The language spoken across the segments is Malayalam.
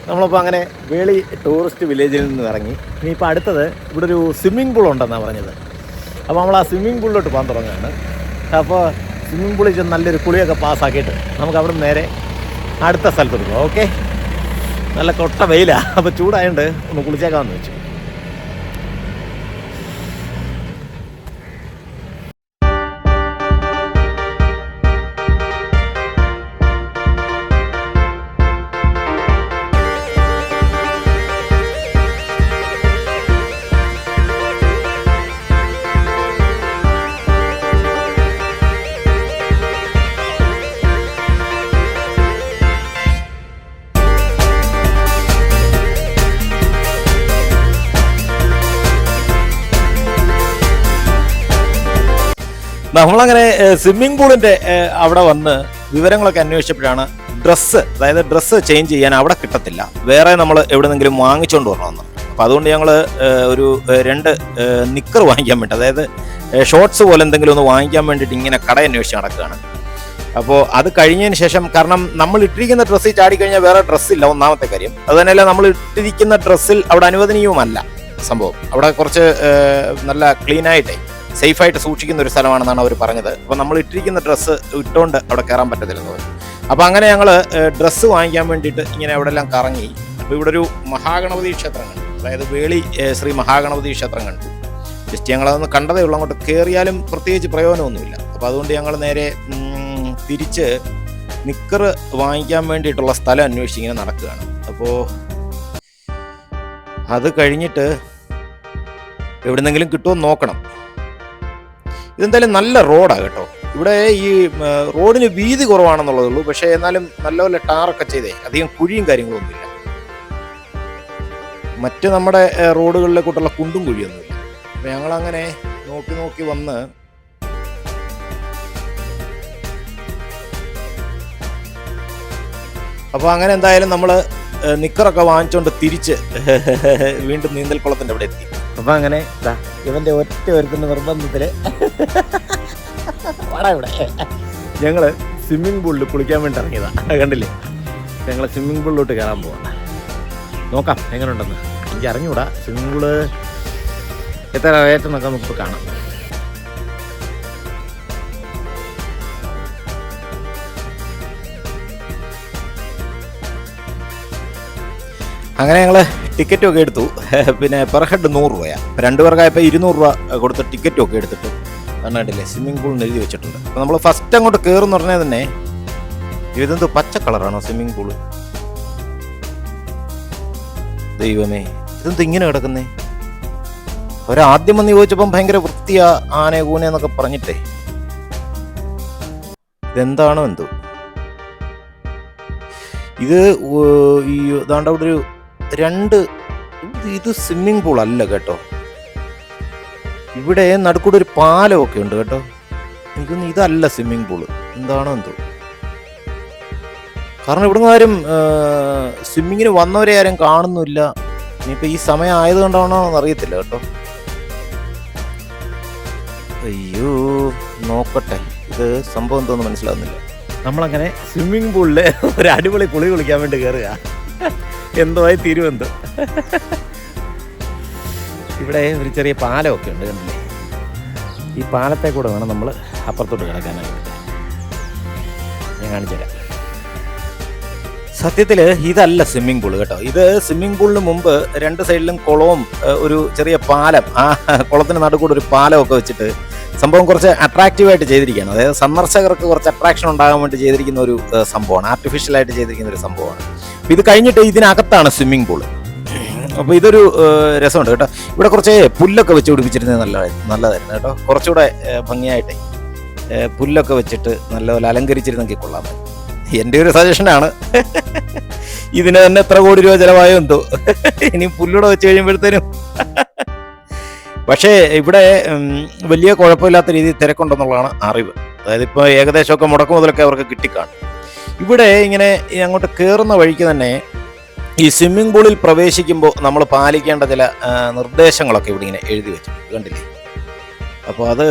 നമ്മളിപ്പോൾ അങ്ങനെ വേളി ടൂറിസ്റ്റ് വില്ലേജിൽ നിന്ന് ഇറങ്ങി. ഇനിയിപ്പോൾ അടുത്തത് ഇവിടെ ഒരു സ്വിമ്മിംഗ് പൂൾ ഉണ്ടെന്നാണ് പറഞ്ഞത്. അപ്പോൾ നമ്മൾ ആ സ്വിമ്മിംഗ് പൂളിലോട്ട് പോകാൻ തുടങ്ങുകയാണ്. അപ്പോൾ സ്വിമ്മിംഗ് പൂളിൽ ചെന്ന് നല്ലൊരു കുളിയൊക്കെ പാസ്സാക്കിയിട്ട് നമുക്ക് അവിടെ നിന്ന് നേരെ അടുത്ത സ്ഥലത്തോട്ട് പോകാം. ഓക്കെ, നല്ല കൊട്ട വെയിലാണ്, അപ്പോൾ ചൂടായതുകൊണ്ട് ഒന്ന് കുളിച്ചേക്കാമെന്ന് വെച്ചു. നമ്മളങ്ങനെ സ്വിമ്മിംഗ് പൂളിൻ്റെ അവിടെ വന്ന് വിവരങ്ങളൊക്കെ അന്വേഷിച്ചപ്പോഴാണ് ഡ്രസ്സ് ചേഞ്ച് ചെയ്യാൻ അവിടെ കിട്ടത്തില്ല, വേറെ നമ്മൾ എവിടെന്നെങ്കിലും വാങ്ങിച്ചുകൊണ്ട് വരണമെന്ന്. അപ്പോൾ അതുകൊണ്ട് ഞങ്ങൾ ഒരു 2 നിക്കർ വാങ്ങിക്കാൻ വേണ്ടി, അതായത് ഷോർട്സ് പോലെ എന്തെങ്കിലും ഒന്ന് വാങ്ങിക്കാൻ വേണ്ടിയിട്ട് ഇങ്ങനെ കട അന്വേഷിച്ച് നടക്കുകയാണ്. അപ്പോൾ അത് കഴിഞ്ഞതിന് ശേഷം, കാരണം നമ്മൾ ഇട്ടിരിക്കുന്ന ഡ്രസ്സിൽ ചാടിക്കഴിഞ്ഞാൽ വേറെ ഡ്രസ്സില്ല, ഒന്നാമത്തെ കാര്യം. അതുതന്നെയല്ല, നമ്മൾ ഇട്ടിരിക്കുന്ന ഡ്രസ്സിൽ അവിടെ അനുവദനീയവുമല്ല സംഭവം. അവിടെ കുറച്ച് നല്ല ക്ലീനായിട്ടേ സേഫായിട്ട് സൂക്ഷിക്കുന്ന ഒരു സ്ഥലമാണെന്നാണ് അവർ പറഞ്ഞത്. അപ്പോൾ നമ്മൾ ഇട്ടിരിക്കുന്ന ഡ്രസ്സ് ഇട്ടുകൊണ്ട് അവിടെ കയറാൻ പറ്റത്തില്ലെന്ന് പറഞ്ഞു. അപ്പോൾ അങ്ങനെ ഞങ്ങൾ ഡ്രസ്സ് വാങ്ങിക്കാൻ വേണ്ടിയിട്ട് ഇങ്ങനെ അവിടെ എല്ലാം കറങ്ങി. അപ്പോൾ ഇവിടെ ഒരു മഹാഗണപതി ക്ഷേത്രം കണ്ടു, അതായത് വേളി ശ്രീ മഹാഗണപതി ക്ഷേത്രം കണ്ടു. ജസ്റ്റ് ഞങ്ങളതൊന്ന് കണ്ടതേ ഉള്ളൂ, അങ്ങോട്ട് കയറിയാലും പ്രത്യേകിച്ച് പ്രയോജനമൊന്നുമില്ല. അപ്പോൾ അതുകൊണ്ട് ഞങ്ങൾ നേരെ തിരിച്ച് നിക്കർ വാങ്ങിക്കാൻ വേണ്ടിയിട്ടുള്ള സ്ഥലം അന്വേഷിച്ച് ഇങ്ങനെ നടക്കുകയാണ്. അപ്പോൾ അത് കഴിഞ്ഞിട്ട് എവിടെന്നെങ്കിലും കിട്ടുമെന്ന് നോക്കണം. ഇതെന്തായാലും നല്ല റോഡാണ് കേട്ടോ. ഇവിടെ ഈ റോഡിന് വീതി കുറവാണെന്നുള്ളതേ ഉള്ളൂ, പക്ഷേ എന്നാലും നല്ലപോലെ ടാറൊക്കെ ചെയ്തേ, അധികം കുഴിയും കാര്യങ്ങളൊന്നുമില്ല. മറ്റ് നമ്മുടെ റോഡുകളിലെ കൂട്ടുള്ള കുണ്ടും കുഴിയൊന്നുമില്ല. അപ്പം ഞങ്ങളങ്ങനെ നോക്കി വന്ന് അപ്പോൾ അങ്ങനെ എന്തായാലും നമ്മൾ നിക്കറൊക്കെ വാങ്ങിച്ചുകൊണ്ട് തിരിച്ച് വീണ്ടും നീന്തൽക്കുളത്തിൻ്റെ അവിടെ എത്തി. അപ്പം അങ്ങനെ ഇവൻ്റെ ഒറ്റ ഒരുക്കുന്ന നിർബന്ധത്തിൽ ഇവിടെ ഞങ്ങൾ സ്വിമ്മിംഗ് പൂളിൽ കുളിക്കാൻ വേണ്ടി ഇറങ്ങിയതാണ്. കണ്ടില്ലേ, ഞങ്ങൾ സ്വിമ്മിംഗ് പൂളിലോട്ട് കയറാൻ പോവാം. നോക്കാം എങ്ങനെ ഉണ്ടെന്ന്. എനിക്ക് അറിഞ്ഞൂടാ സ്വിമ്മിംഗ് പൂള് എത്ര റേറ്റെന്നൊക്കെ നമുക്ക് കാണാം. അങ്ങനെ ഞങ്ങൾ ടിക്കറ്റും ഒക്കെ എടുത്തു. പിന്നെ പെർ ഹെഡ് 100 രൂപയാണ്. 2 പേർക്കായപ്പോൾ 200 രൂപ കൊടുത്ത് ടിക്കറ്റും ഒക്കെ എടുത്തിട്ട് കണ്ടില്ലേ സ്വിമ്മിംഗ് പൂളിന് എഴുതി വെച്ചിട്ടുണ്ട്. അപ്പോൾ നമ്മൾ ഫസ്റ്റ് അങ്ങോട്ട് കയറുമെന്ന് പറഞ്ഞാൽ തന്നെ ഇതെന്ത് പച്ച കളറാണോ സ്വിമ്മിംഗ് പൂള്? ദൈവമേ, ഇതെന്ത് ഇങ്ങനെ കിടക്കുന്നേ? ഒരാദ്യം വന്ന് ചോദിച്ചപ്പം ഭയങ്കര വൃത്തിയാ, ആന കൂനെന്നൊക്കെ പറഞ്ഞിട്ടേ. ഇതെന്താണോ എന്തോ. ഇത് ഇതാണ്ട് അവിടെ ഒരു 2 ഇത് സ്വിമ്മിംഗ് പൂൾ അല്ല കേട്ടോ. ഇവിടെ നടുക്കൂടെ ഒരു പാലമൊക്കെ ഉണ്ട് കേട്ടോ. എനിക്കൊന്നും ഇതല്ല സ്വിമ്മിംഗ് പൂള്, എന്താണോ എന്തോ. കാരണം ഇവിടുന്ന് ആരും സ്വിമ്മിങ്ങിന് വന്നവരെ ആരും കാണുന്നില്ല. ഇനിയിപ്പോൾ ഈ സമയം ആയതുകൊണ്ടാണോ എന്നറിയത്തില്ല കേട്ടോ. അയ്യോ, നോക്കട്ടെ, ഇത് സംഭവം എന്തോന്ന് മനസ്സിലാവുന്നില്ല. നമ്മളങ്ങനെ സ്വിമ്മിംഗ് പൂളിൽ ഒരു അടിപൊളി കുളി കുളിക്കാൻ വേണ്ടി കയറുക. എന്തോ ആയി തീരുമെന്തോ. ഇവിടെ ഒരു ചെറിയ പാലമൊക്കെ ഉണ്ട് കണ്ടില്ലേ. ഈ പാലത്തെ കൂടെ വേണം നമ്മൾ അപ്പുറത്തോട്ട് കിടക്കാനായിട്ട്. ഞാൻ കാണിച്ചു തരാം. സത്യത്തിൽ ഇതല്ല സ്വിമ്മിംഗ് പൂൾ കേട്ടോ. ഇത് സ്വിമ്മിംഗ് പൂളിന് മുമ്പ് 2 സൈഡിലും കുളവും ഒരു ചെറിയ പാലം, ആ കുളത്തിന് നടുക്കൂടെ ഒരു പാലമൊക്കെ വെച്ചിട്ട് സംഭവം കുറച്ച് അട്രാക്റ്റീവായിട്ട് ചെയ്തിരിക്കുകയാണ്. അതായത് സന്ദർശകർക്ക് കുറച്ച് അട്രാക്ഷൻ ഉണ്ടാകാൻ വേണ്ടി ചെയ്തിരിക്കുന്ന ഒരു സംഭവമാണ്, ആർട്ടിഫിഷ്യലായിട്ട് ചെയ്തിരിക്കുന്ന ഒരു സംഭവമാണ്. അപ്പോൾ ഇത് കഴിഞ്ഞിട്ട് ഇതിനകത്താണ് സ്വിമ്മിംഗ് പൂൾ. അപ്പോൾ ഇതൊരു രസമുണ്ട് കേട്ടോ. ഇവിടെ കുറച്ച് പുല്ലൊക്കെ വെച്ച് പിടിപ്പിച്ചിരുന്നത് നല്ലതായിരുന്നു കേട്ടോ. കുറച്ചുകൂടെ ഭംഗിയായിട്ടേ പുല്ലൊക്കെ വെച്ചിട്ട് നല്ലപോലെ അലങ്കരിച്ചിരുന്നെങ്കിൽ കൊള്ളാം. എൻ്റെ ഒരു സജഷനാണ്. ഇതിന് തന്നെ എത്ര കോടി രൂപ ചിലവായോ എന്തോ. ഇനി പുല്ലൂടെ വെച്ച് കഴിയുമ്പോഴത്തേനും. പക്ഷേ ഇവിടെ വലിയ കുഴപ്പമില്ലാത്ത രീതിയിൽ തിരക്കുണ്ടെന്നുള്ളതാണ് അറിവ്. അതായത് ഇപ്പോൾ ഏകദേശമൊക്കെ മുടക്ക് മുതലൊക്കെ അവർക്ക് കിട്ടിക്കാണും. ഇവിടെ ഇങ്ങനെ അങ്ങോട്ട് കയറുന്ന വഴിക്ക് തന്നെ ഈ സ്വിമ്മിംഗ് പൂളിൽ പ്രവേശിക്കുമ്പോൾ നമ്മൾ പാലിക്കേണ്ട ചില നിർദ്ദേശങ്ങളൊക്കെ ഇവിടെ ഇങ്ങനെ എഴുതി വെച്ചിട്ടുണ്ട്, കണ്ടില്ലേ. അപ്പോൾ അത്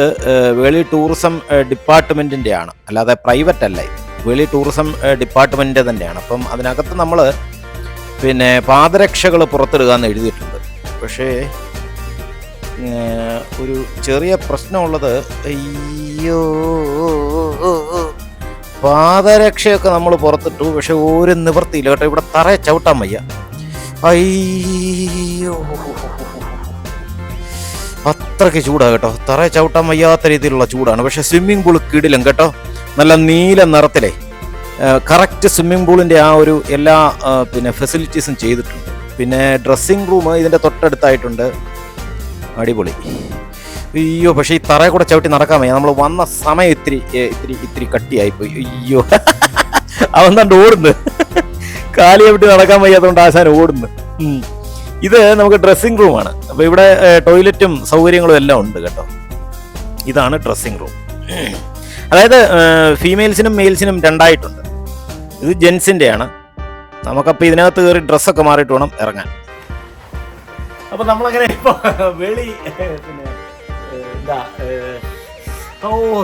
വേളി ടൂറിസം ഡിപ്പാർട്ട്മെൻറ്റിൻ്റെ ആണ്, അല്ലാതെ പ്രൈവറ്റ് അല്ല. വേളി ടൂറിസം ഡിപ്പാർട്ട്മെൻറ്റ് തന്നെയാണ്. അപ്പം അതിനകത്ത് നമ്മൾ പിന്നെ പാദരക്ഷകൾ പുറത്തിടുക എന്ന് എഴുതിയിട്ടുണ്ട്. പക്ഷേ ഒരു ചെറിയ പ്രശ്നമുള്ളത്, അയ്യോ, പാദരക്ഷയൊക്കെ നമ്മൾ പുറത്തിട്ടു, പക്ഷെ ഒരു നിവൃത്തിയില്ല കേട്ടോ. ഇവിടെ തറയെ ചവിട്ടാൻ വയ്യ. അയ്യോ, അത്രയ്ക്ക് ചൂടാണ് കേട്ടോ. തറയെ ചവിട്ടാൻ വയ്യാത്ത രീതിയിലുള്ള ചൂടാണ്. പക്ഷെ സ്വിമ്മിംഗ് പൂൾ കിടിലും കേട്ടോ. നല്ല നീല നിറത്തിലെ കറക്റ്റ് സ്വിമ്മിംഗ് പൂളിൻ്റെ ആ ഒരു എല്ലാ പിന്നെ ഫെസിലിറ്റീസും ചെയ്തിട്ടുണ്ട്. പിന്നെ ഡ്രസ്സിങ് റൂം ഇതിൻ്റെ തൊട്ടടുത്തായിട്ടുണ്ട്. അടിപൊളി. അയ്യോ, പക്ഷേ ഈ തറയെ കൂടെ ചവിട്ടി നടക്കാൻ വയ്യ. നമ്മൾ വന്ന സമയം ഇത്തിരി കട്ടിയായിപ്പോയി. അയ്യോ, അവൻ കണ്ട് ഓടുന്നു. കാലി ചവിട്ടി നടക്കാൻ വയ്യാത്തതുകൊണ്ട് ആശാൻ ഓടുന്നു. ഇത് നമുക്ക് ഡ്രസ്സിങ് റൂമാണ്. അപ്പോൾ ഇവിടെ ടോയ്ലറ്റും സൗകര്യങ്ങളും എല്ലാം ഉണ്ട് കേട്ടോ. ഇതാണ് ഡ്രസ്സിങ് റൂം. അതായത് ഫീമെയിൽസിനും മെയിൽസിനും രണ്ടായിട്ടുണ്ട്. ഇത് ജെൻസിൻ്റെയാണ്. നമുക്കപ്പോൾ ഇതിനകത്ത് കയറി ഡ്രസ്സൊക്കെ മാറിയിട്ട് വേണം ഇറങ്ങാൻ. അപ്പോൾ നമ്മളങ്ങനെ ഇപ്പോൾ വെളി പിന്നെ എന്താ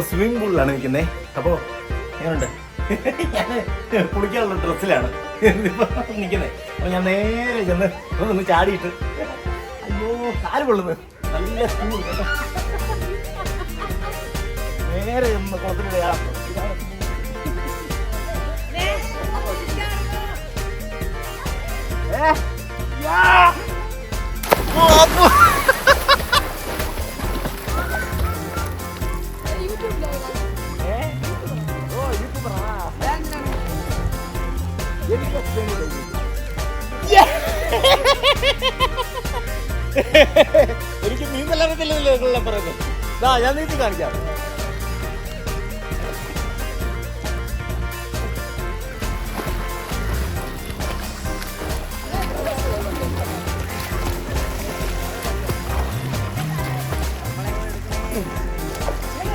സ്വിമ്മിംഗ് പൂളിലാണ് നിൽക്കുന്നത്. അപ്പോൾ എങ്ങനെയുണ്ട്? ഞാൻ കുളിക്കാനുള്ള ഡ്രസ്സിലാണ് നിൽക്കുന്നത്. അപ്പോൾ ഞാൻ നേരെ ചെന്ന് ഒന്ന് ചാടിയിട്ട്, അയ്യോ കാല് കൊള്ളുന്നു, നല്ല സ്കൂൾ കേട്ടോ. നേരെ ചെന്ന് കുളത്തിലൂടെ എനിക്ക് നീന്തലറിയത്തില്ല പറയുന്നത്. ഞാൻ നീന്തി കാണിക്കാം.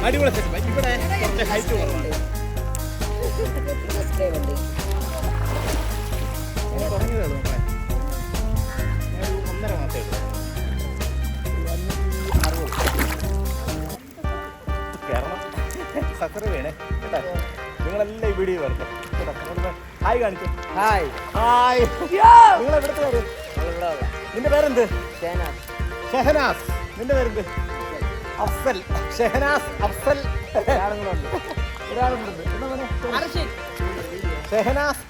അടിപൊളി സെറ്റ്. ഇവിടെ കുറച്ച് ഹൈറ്റ് കുറവാണ്. തുടങ്ങിയതേ ഉള്ളൂ. 1.5 മാസമേ ഉള്ളൂ. കേരളം സക്കറ് വേണേ കേട്ടോ. നിങ്ങളെല്ലാം ഈ വീഡിയോ വരട്ടെ കേട്ടോ. ഹായ് കാണിച്ചു. Hi hi. നിങ്ങൾ എവിടുത്തെ വരും? നിന്റെ പേരെന്ത്? ഷെഹനാസ്. നിന്റെ പേരെന്ത്? അഫ്സൽ. ഷെഹനാസ്, അഫ്സൽ. ഒരാളുണ്ട്. ഷെഹനാസ്,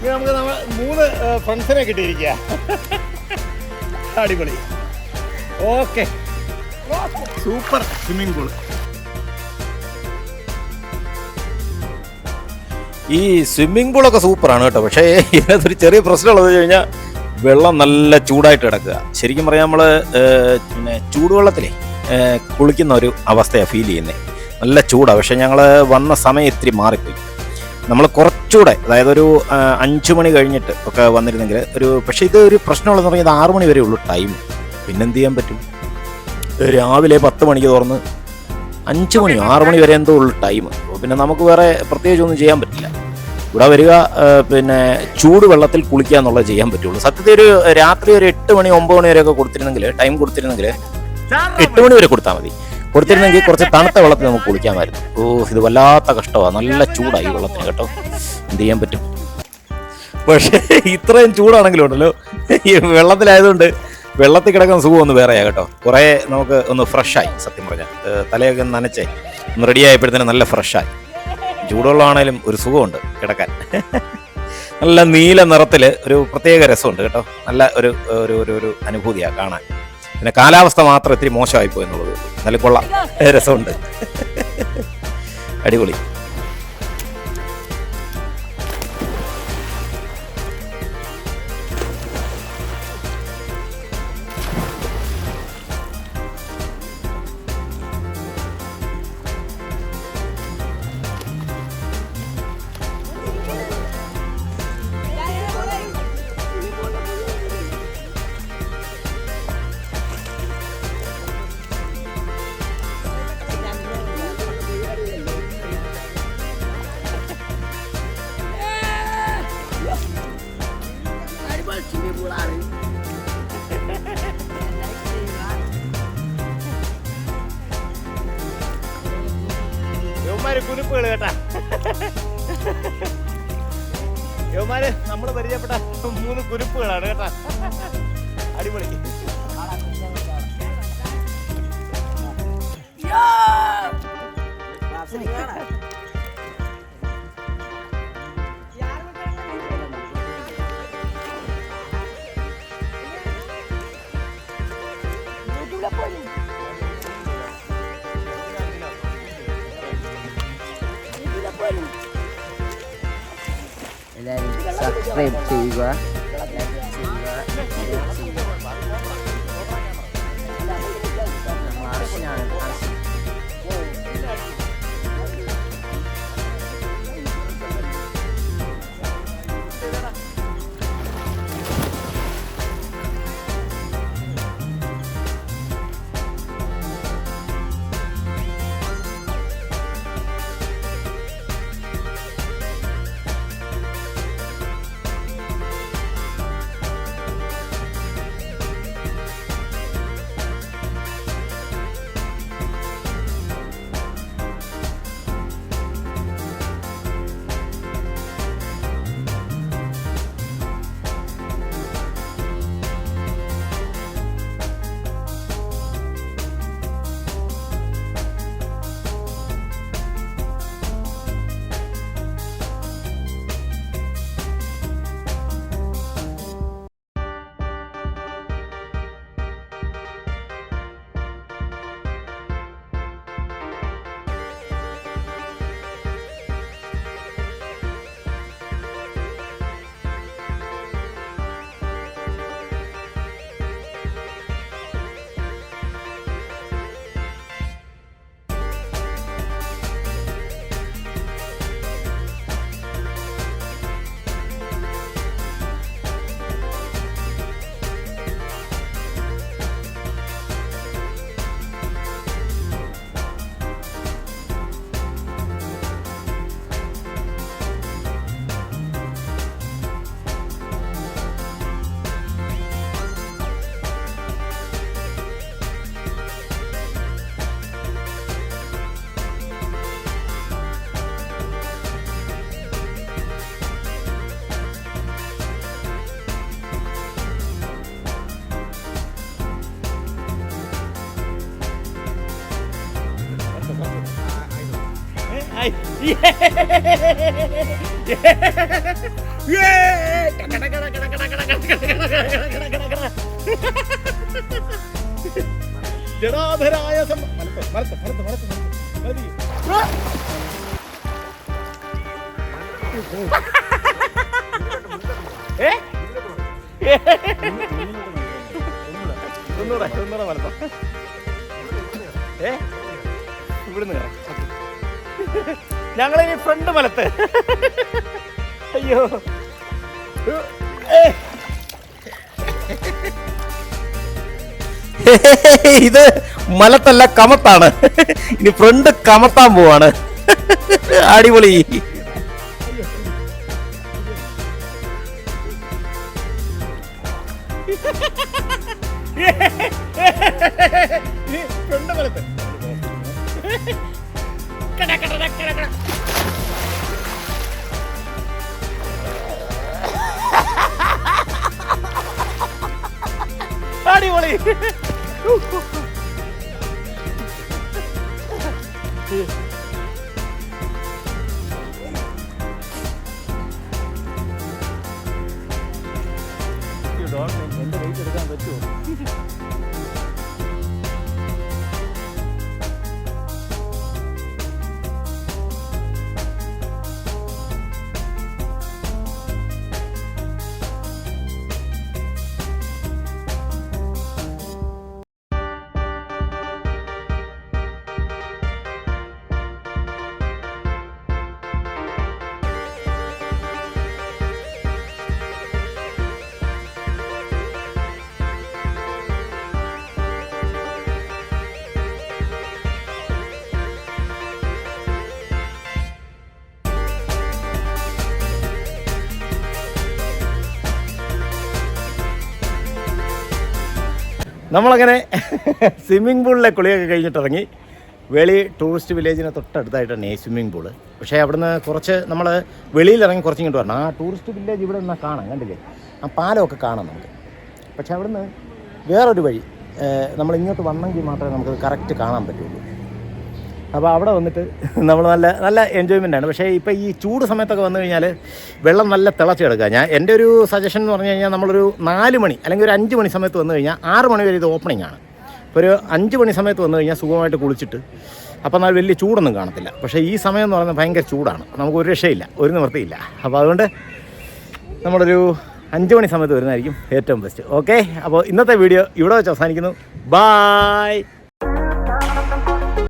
നമുക്ക് നമ്മൾ 3 ഫ്രണ്ട്സിനെ കിട്ടിയിരിക്കുക. അടിപൊളി. Okay, super swimming pool. ഈ സ്വിമ്മിംഗ് പൂളൊക്കെ സൂപ്പറാണ് കേട്ടോ. പക്ഷേ ഇതിനകത്തൊരു ചെറിയ പ്രശ്നമുള്ളത് വെച്ച് കഴിഞ്ഞാൽ വെള്ളം നല്ല ചൂടായിട്ട് കിടക്കുക. ശരിക്കും പറയാം, നമ്മൾ പിന്നെ ചൂടുവെള്ളത്തിലേ കുളിക്കുന്ന ഒരു അവസ്ഥയാണ് ഫീൽ ചെയ്യുന്നത്. നല്ല ചൂടാണ്. പക്ഷേ ഞങ്ങൾ വന്ന സമയം ഇത്തിരി മാറിപ്പോയി. നമ്മൾ കുറച്ചുകൂടെ, അതായത് ഒരു 5 മണി കഴിഞ്ഞിട്ട് ഒക്കെ വന്നിരുന്നെങ്കിൽ പക്ഷേ ഇത് ഒരു പ്രശ്നമുള്ളതെന്ന് പറഞ്ഞാൽ 6 മണി വരെ ഉള്ളൂ ടൈം. പിന്നെന്ത് ചെയ്യാൻ പറ്റും? രാവിലെ 10 മണിക്ക് തുറന്ന് 5 മണി 6 മണി വരെ എന്തോ ഉള്ളു ടൈം. പിന്നെ നമുക്ക് വേറെ പ്രത്യേകിച്ചൊന്നും ചെയ്യാൻ പറ്റില്ല. ഇവിടെ വരിക, പിന്നെ ചൂടുവെള്ളത്തിൽ കുളിക്കുക എന്നുള്ളത് ചെയ്യാൻ പറ്റുള്ളൂ. സത്യത്തിൽ ഒരു രാത്രി ഒരു 8 മണി 9 മണി വരെയൊക്കെ കൊടുത്തിരുന്നെങ്കിൽ, ടൈം കൊടുത്തിരുന്നെങ്കിൽ 8 മണി വരെ കൊടുത്താൽ മതി. കൊടുത്തിരുന്നെങ്കിൽ കുറച്ച് തണുത്ത വെള്ളത്തിൽ നമുക്ക് കുളിക്കാമായിരുന്നു. ഇത് വല്ലാത്ത കഷ്ടമാണ്. നല്ല ചൂടായി വെള്ളത്തിന് കേട്ടോ. എന്ത് ചെയ്യാൻ പറ്റും? പക്ഷേ ഇത്രയും ചൂടാണെങ്കിലും ഉണ്ടല്ലോ, ഈ വെള്ളത്തിലായതുകൊണ്ട് വെള്ളത്തിൽ കിടക്കുന്ന സുഖം ഒന്ന് വേറെയാണ് കേട്ടോ. കുറേ നമുക്ക് ഒന്ന് ഫ്രഷായി. സത്യം പറഞ്ഞാൽ തലയൊക്കെ നനച്ചേ ഒന്ന് റെഡി ആയപ്പോഴത്തേനും നല്ല ഫ്രഷായി. ചൂടുവെള്ളമാണേലും ഒരു സുഖമുണ്ട് കിടക്കാൻ. നല്ല നീല നിറത്തിൽ ഒരു പ്രത്യേക രസമുണ്ട് കേട്ടോ. നല്ല ഒരു അനുഭൂതിയാണ് കാണാൻ. പിന്നെ കാലാവസ്ഥ മാത്രം ഇത്തിരി മോശമായിപ്പോയി എന്നുള്ളത്. നല്ല കൊള്ളാം, രസമുണ്ട്. അടിപൊളി. കുനിപ്പുകൾ കേട്ടാ. യുവമാര് നമ്മൾ പരിചയപ്പെട്ട 3 കുരുപ്പുകളാണ് കേട്ടാ. അടിപൊളി. എല്ലാവരും സബ്സ്ക്രൈബ് ചെയ്യുക. ജടാധരായ ഒന്നൂടെ വലത്തോ. ഇവിടുന്ന് ഞങ്ങളിനി ഫ്രണ്ട് മലത്ത്. അയ്യോ ഇത് മലത്തല്ല കമത്താണ്. ഇനി ഫ്രണ്ട് കമത്താൻ പോവാണ്. അടിപൊളി. ഫ്രണ്ട് മലത്ത് അടിപൊളി. എന്റെ വെയിറ്റ് എടുക്കാൻ പറ്റുമോ? നമ്മളങ്ങനെ സ്വിമ്മിംഗ് പൂളിലെ കുളിയൊക്കെ കഴിഞ്ഞിട്ടിറങ്ങി. വേളി ടൂറിസ്റ്റ് വില്ലേജിന് തൊട്ടടുത്തായിട്ടാണ് ഈ സ്വിമ്മിംഗ് പൂള്. പക്ഷേ അവിടുന്ന് കുറച്ച് നമ്മൾ വെളിയിലിറങ്ങി കുറച്ച് ഇങ്ങോട്ട് വരണം. ആ ടൂറിസ്റ്റ് വില്ലേജ് ഇവിടെ നിന്നാൽ കാണാം, കണ്ടില്ലേ? ആ പാലമൊക്കെ കാണാം നമുക്ക്. പക്ഷേ അവിടുന്ന് വേറൊരു വഴി നമ്മൾ ഇങ്ങോട്ട് വന്നെങ്കിൽ മാത്രമേ നമുക്ക് കറക്റ്റ് കാണാൻ പറ്റുള്ളൂ. അപ്പോൾ അവിടെ വന്നിട്ട് നമ്മൾ നല്ല എൻജോയ്മെൻ്റാണ്. പക്ഷേ ഇപ്പോൾ ഈ ചൂട് സമയത്തൊക്കെ വന്നു കഴിഞ്ഞാൽ വെള്ളം നല്ല തിളച്ചെടുക്കുക. എൻ്റെ ഒരു സജഷൻ എന്ന് പറഞ്ഞു കഴിഞ്ഞാൽ നമ്മളൊരു 4 മണി അല്ലെങ്കിൽ ഒരു 5 മണി സമയത്ത് വന്നു കഴിഞ്ഞാൽ 6 മണി വരെ ഇത് ഓപ്പണിംഗ് ആണ്. ഇപ്പോൾ ഒരു 5 മണി സമയത്ത് വന്നു കഴിഞ്ഞാൽ സുഖമായിട്ട് കുളിച്ചിട്ട് അപ്പോൾ എന്നാൽ വലിയ ചൂടൊന്നും കാണത്തില്ല. പക്ഷേ ഈ സമയം എന്ന് പറയുന്നത് ഭയങ്കര ചൂടാണ്, നമുക്ക് ഒരു രക്ഷയില്ല, ഒരു നിവൃത്തിയില്ല. അപ്പോൾ അതുകൊണ്ട് നമ്മളൊരു 5 മണി സമയത്ത് വരുന്നതായിരിക്കും ഏറ്റവും ബെസ്റ്റ്. ഓക്കെ, അപ്പോൾ ഇന്നത്തെ വീഡിയോ ഇവിടെ വെച്ച് അവസാനിക്കുന്നു. ബായ്.